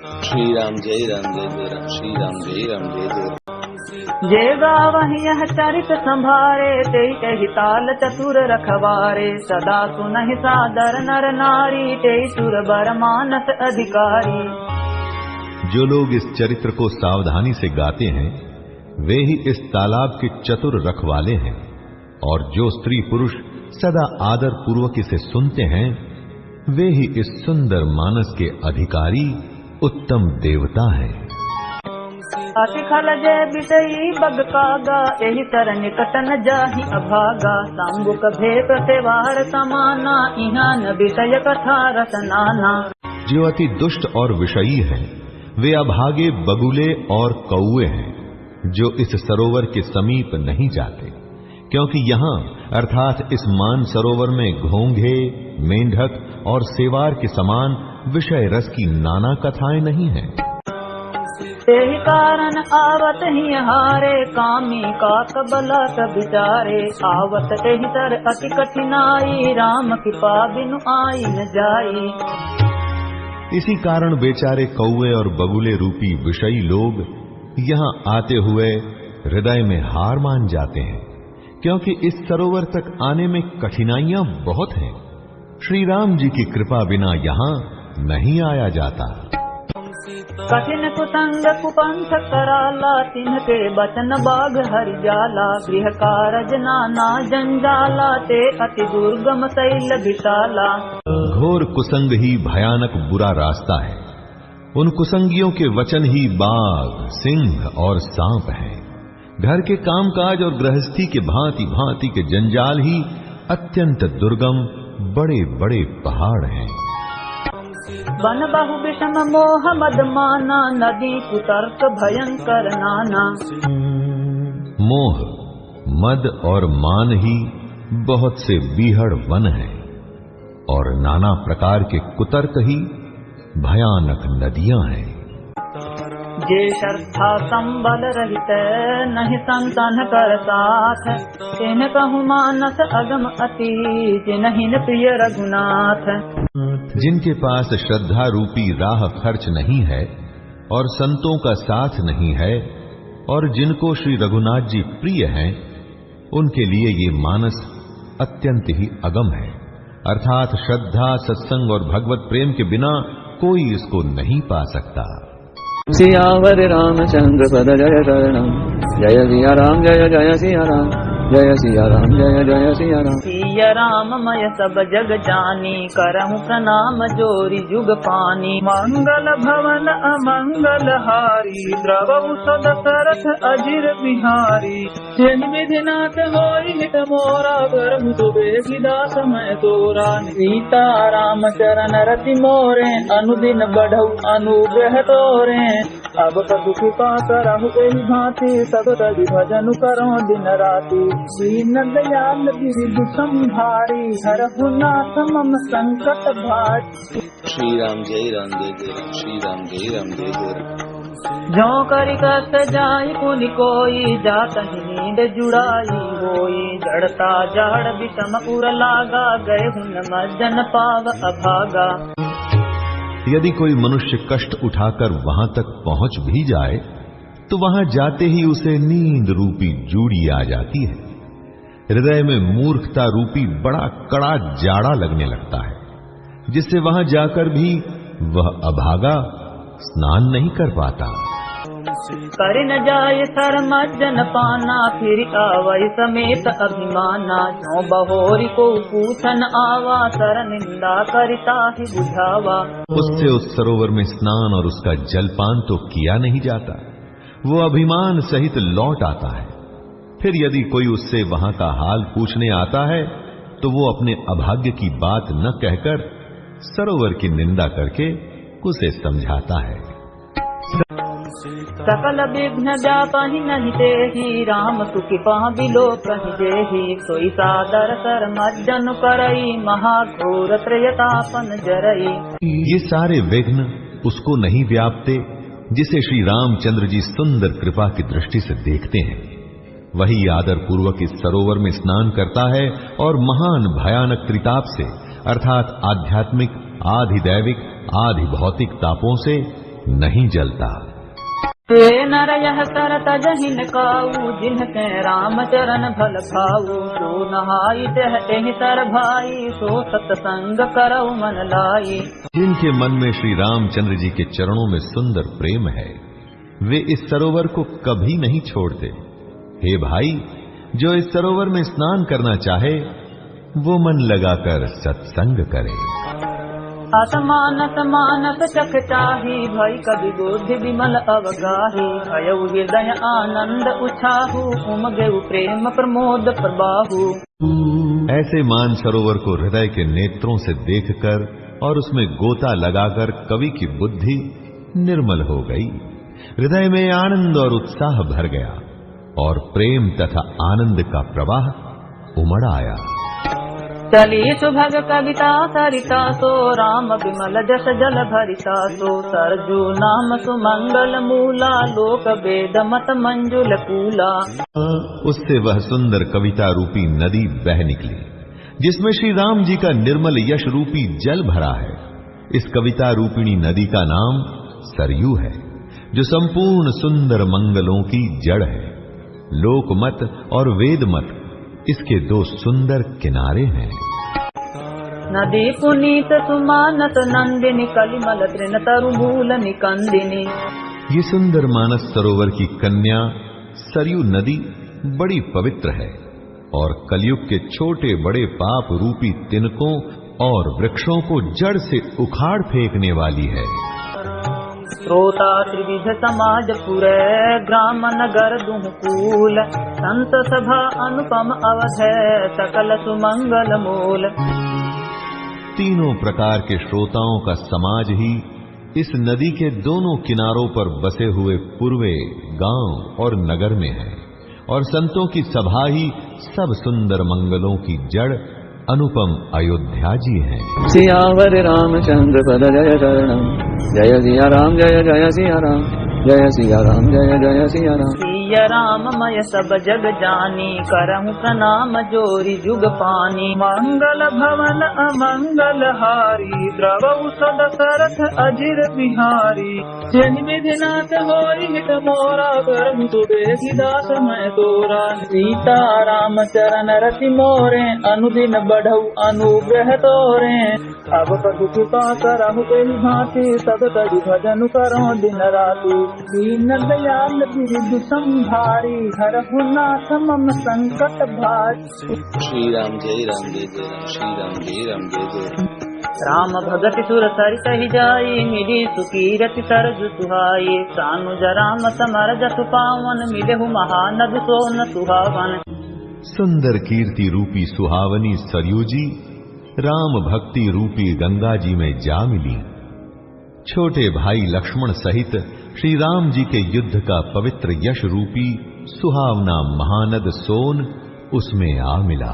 श्री राम जय राम जय जय राम। श्री राम जय राम जय जय राम। जे गावहि यह चरित संभारे तेहि तेहि ताल चतुर रखवारे। सदा सुनहि सादर नर नारी तेहि सुर बर मानस अधिकारी। जो लोग इस चरित्र को सावधानी से गाते हैं वे ही इस तालाब के चतुर रखवाले हैं, और जो स्त्री पुरुष सदा आदर पूर्वक इसे सुनते हैं वे ही इस सुंदर मानस के अधिकारी उत्तम देवता हैं। अति खल जय विषयी बग कागा एहि तर निकट न जाहि अभागा। सांगुक भेद सेवार समाना इहाँ न विषय कथा रस नाना। जो अति दुष्ट और विषयी हैं वे अभागे बगुले और कौए हैं, जो इस सरोवर के समीप नहीं जाते, क्योंकि यहाँ अर्थात इस मान सरोवर में घोंघे, मेंढक और सेवार के समान विषय रस की नाना कथाएं नहीं हैं। तेहि कारण आवत ही हारे कामी काक बलक विचारे। आवत एहि तर अति कठिनाई राम कृपा बिनु आई न जाई। इसी कारण बेचारे कौवे और बगुले रूपी विषयी लोग यहाँ आते हुए हृदय में हार मान जाते हैं, क्योंकि इस सरोवर तक आने में कठिनाइयां बहुत हैं। श्री राम जी की कृपा बिना यहाँ नहीं आया जाता। कठिन कुसंग कुपंथ कराला तिनके बचन बाग हरि जाला। गृह कारज नाना जंजाला ते अति दुर्गम शैल विशाला। घोर कुसंग ही भयानक बुरा रास्ता है। उन कुसंगियों के वचन ही बाघ, सिंह और सांप हैं। घर के कामकाज और गृहस्थी के भांति भांति के जंजाल ही अत्यंत दुर्गम बड़े बड़े पहाड़ हैं। वन बहु विषम मोह मद माना नदी कुतर्क भयंकर नाना। मोह, मद और मान ही बहुत से बीहड़ वन हैं, और नाना प्रकार के कुतर्क ही भयानक नदियां हैं। जे श्रद्धा संबल रहित नहीं संतन कर साथ। तेन कहूँ मानस अगम अति जिनहि न प्रिय रघुनाथ। जिनके पास श्रद्धा रूपी राह खर्च नहीं है और संतों का साथ नहीं है, और जिनको श्री रघुनाथ जी प्रिय हैं, उनके लिए ये मानस अत्यंत ही अगम है। अर्थात श्रद्धा, सत्संग और भगवत प्रेम के बिना कोई इसको नहीं पा सकता। सियावर रामचंद्र पद जय शरणम। जय सिया राम जय जय सिया राम। जय सिया राम जय जय सिया राम। सिया राम मय सब जग जानी करहु प्रणाम जोरी जुग पानी। मंगल भवन अमंगल हारी द्रवहु सदशरथ अजिर बिहारी। जिन विधिनाथ होई हित मोरा करहु सुबेगी दास मैं तोरा। सीता राम चरण रति मोरे अनुदिन बढ़ऊ अनुग्रह तोरे। अब कछु कृपा करहु एहि भांति सब तज भजन करो दिन राति। दीन दयाल गिरिधु संभारी हरहु नाथ मम संकट भारी। श्री राम जय राम जय जय राम। श्री राम जय राम जय जय राम। जो करि कष्ट जाई पुनि कोई जात नींद जुड़ाई होई। जड़ता जड़ विषम उर लागा गए हुन मज्जन पाव अभागा। यदि कोई मनुष्य कष्ट उठाकर वहां तक पहुंच भी जाए तो वहां जाते ही उसे नींद रूपी जूड़ी आ जाती है। हृदय में मूर्खता रूपी बड़ा कड़ा जाड़ा लगने लगता है, जिससे वहां जाकर भी वह अभागा स्नान नहीं कर पाता। कर न जाय सर मज्जन पाना फिर आवै समेत अभिमाना। जो बहोरी को पूछन आवा सर निंदा करता ही बुझावा। उससे उस सरोवर में स्नान और उसका जलपान तो किया नहीं जाता, वो अभिमान सहित लौट आता है। फिर यदि कोई उससे वहां का हाल पूछने आता है तो वो अपने अभाग्य की बात न कहकर सरोवर की निंदा करके उसे समझाता है। सकल विघ्न व्यापहि नहीं तेहि राम सुखिपा बिलो कहि देहि। सोई सादर सर मज्जन करई महाघोर त्रयतापन जरई। ये सारे विघ्न उसको नहीं व्यापते जिसे श्री रामचंद्र जी सुंदर कृपा की दृष्टि से देखते हैं। वही आदर पूर्वक इस सरोवर में स्नान करता है और महान भयानक त्रिताप से अर्थात आध्यात्मिक, आधि दैविक, आधि भौतिक तापों से नहीं जलता। ते नर यह करत जहिन काऊ, जिनके राम चरण भल भाऊ। जो नहाई देह एहि तर भाई, सो सतसंग करऊ मन लाई। जिनके मन में श्री रामचंद्र जी के चरणों में सुंदर प्रेम है, वे इस सरोवर को कभी नहीं छोड़ते। हे भाई, जो इस सरोवर में स्नान करना चाहे, वो मन लगाकर सत्संग करे। असमानस मानस चखचाही, भई कवि बुद्धि विमल अवगाही। भयउ हृदय आनंद उछाहू, उमगेउ प्रेम प्रमोद प्रबाहू। ऐसे मान सरोवर को हृदय के नेत्रों से देखकर और उसमें गोता लगाकर कवि की बुद्धि निर्मल हो गई। हृदय में आनंद और उत्साह भर गया और प्रेम तथा आनंद का प्रवाह उमड़ आया। चली सुभग कविता सरिता, सो राम विमल जस जल भरिता। सो सरजू नाम सुमंगल मूला, लोक वेद मत मंजुल कूला। उससे वह सुंदर कविता रूपी नदी बह निकली, जिसमें श्री राम जी का निर्मल यश रूपी जल भरा है। इस कविता रूपिणी नदी का नाम सरयू है, जो संपूर्ण सुंदर मंगलों की जड़ है। लोकमत और वेदमत इसके दो सुंदर किनारे हैं। नदी पुनीत सुमानस नंदिनी, कलिमल तृण तरु मूल निकंदिनी। ये सुंदर मानस सरोवर की कन्या सरयू नदी बड़ी पवित्र है और कलयुग के छोटे बड़े पाप रूपी तिनकों और वृक्षों को जड़ से उखाड़ फेंकने वाली है। श्रोता त्रिविध समाज पुरै, ग्राम नगर दुहकूल। संत सभा अनुपम अवधै, सकल सुमंगल मूल। तीनों प्रकार के श्रोताओं का समाज ही इस नदी के दोनों किनारों पर बसे हुए पूर्वे गांव और नगर में है, और संतों की सभा ही सब सुंदर मंगलों की जड़ अनुपम अयोध्या जी हैं। सियावर रामचंद्र पद जय चरणम, जय सिया राम जय जय सिया राम, जय सिया राम जय जय सिया राम। सिया राम मय सब जग जानी, करहु प्रणाम जोरी जुग पानी। मंगल भवन अमंगल हारी, द्रवहु सद सरथ अजिर बिहारी। जन विधिनाथ होई हित मोरा, करहु सुबेहि दास मैं तोरा। सीता राम चरण रति मोरे, अनुदिन बढ़ऊ अनुग्रह तोरे। अब कछु कृपा करहु तेहि भांति, सब करि भजन करो दिन राति। दीन दयाल बिरधु संभारी, हरहु नाथ मम संकट भारी। श्री राम जय राम जय जय राम, श्री राम जय राम जय जय राम। राम भगत सुर सरित ही जाई, मिली सुकीरति सरजु सुहाई। सानुज राम समर जसु पावन, मिलहु महानद सोन सुहावन। सुंदर कीर्ति रूपी सुहावनी सरयू जी राम भक्ति रूपी गंगा जी में जा मिली। छोटे भाई लक्ष्मण सहित श्री राम जी के युद्ध का पवित्र यश रूपी सुहावना महानद सोन उसमें आ मिला।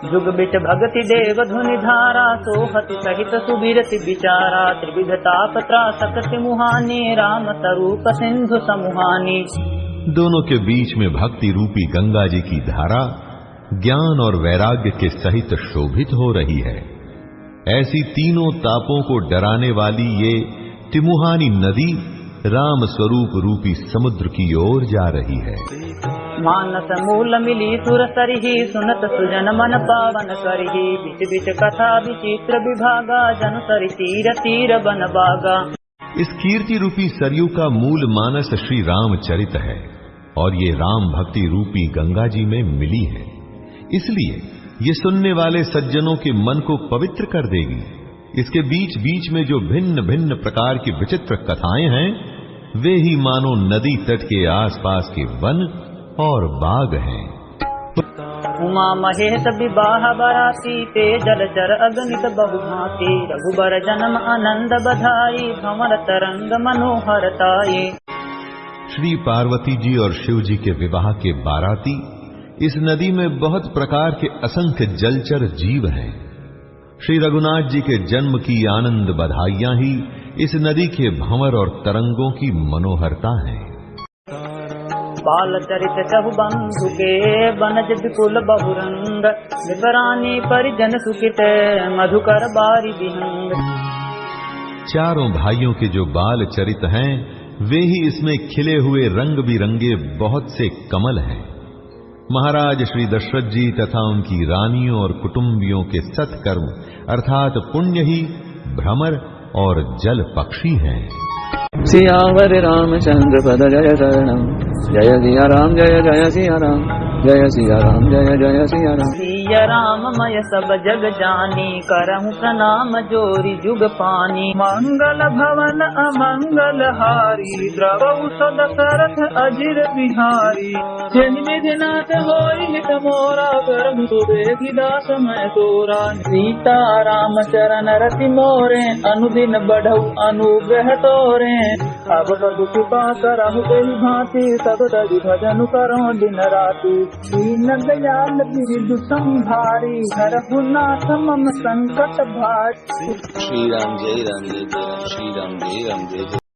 जुग बिच भगति देव धुनि धारा, सोहति सहित सुबिरति विचारा। त्रिविध ताप त्रासक मुहानी, राम स्वरूप सिंधु समुहानी। दोनों के बीच में भक्ति रूपी गंगा जी की धारा ज्ञान और वैराग्य के सहित शोभित हो रही है। ऐसी तीनों तापों को डराने वाली ये तिमुहानी नदी राम स्वरूप रूपी समुद्र की ओर जा रही है। मानस मूल मिली सुर सरही, सुनत सुजन मन पावन करही। बिच बिच कथा विचित्र विभागा, जन सरि तीर तीर बन बागा। इस कीर्ति रूपी सरयू का मूल मानस श्री रामचरित है और ये राम भक्ति रूपी गंगा जी में मिली है। इसलिए ये सुनने वाले सज्जनों के मन को पवित्र कर देगी। इसके बीच बीच में जो भिन्न भिन्न प्रकार की विचित्र कथाएं हैं, वे ही मानो नदी तट के आसपास के वन और बाग हैं। उमा महेश विवाह बराती, ते जलचर अगणित बहुभांति। रघुबर जन्म आनंद बधाई, भंवर तरंग मनोहरताई। श्री पार्वती जी और शिव जी के विवाह के बाराती इस नदी में बहुत प्रकार के असंख्य जलचर जीव हैं। श्री रघुनाथ जी के जन्म की आनंद बधाइयां ही इस नदी के भंवर और तरंगों की मनोहरता है। बाल चरित चहु बंधु के, बनज विपुल बहुरंग। विपरानी परिजन सुखित, मधुकर बारी विहंग। चारों भाइयों के जो बाल चरित हैं वे ही इसमें खिले हुए रंग बिरंगे बहुत से कमल हैं। महाराज श्री दशरथ जी तथा उनकी रानियों और कुटुंबियों के सत्कर्म अर्थात पुण्य ही भ्रमर और जल पक्षी हैं। सियावर रामचंद्र पद जय शरणम, जय सिया राम जय जय सिया राम, जय सिया राम जय जय सिया राम। सिया राम मय सब जग जानी, करहु प्रणाम जोरी जुग पानी। मंगल भवन अमंगल हारी, द्रवहु सद दशरथ अजिर बिहारी। जिन विधि नाथ होई हित मोरा, करहु सुबेहि दास मैं तोरा। सीता राम चरण रति मोरे, अनुदिन बढ़ऊ अनुग्रह तोरे। अब प्रभु कृपा करहु एहि भांति, सगद भजन करो दिन राति। दीन दयाल बिरधु संभारी, हरहु नाथ मम संकट भारी। श्री राम जय राम जय जय राम, श्री राम जय राम जय जय।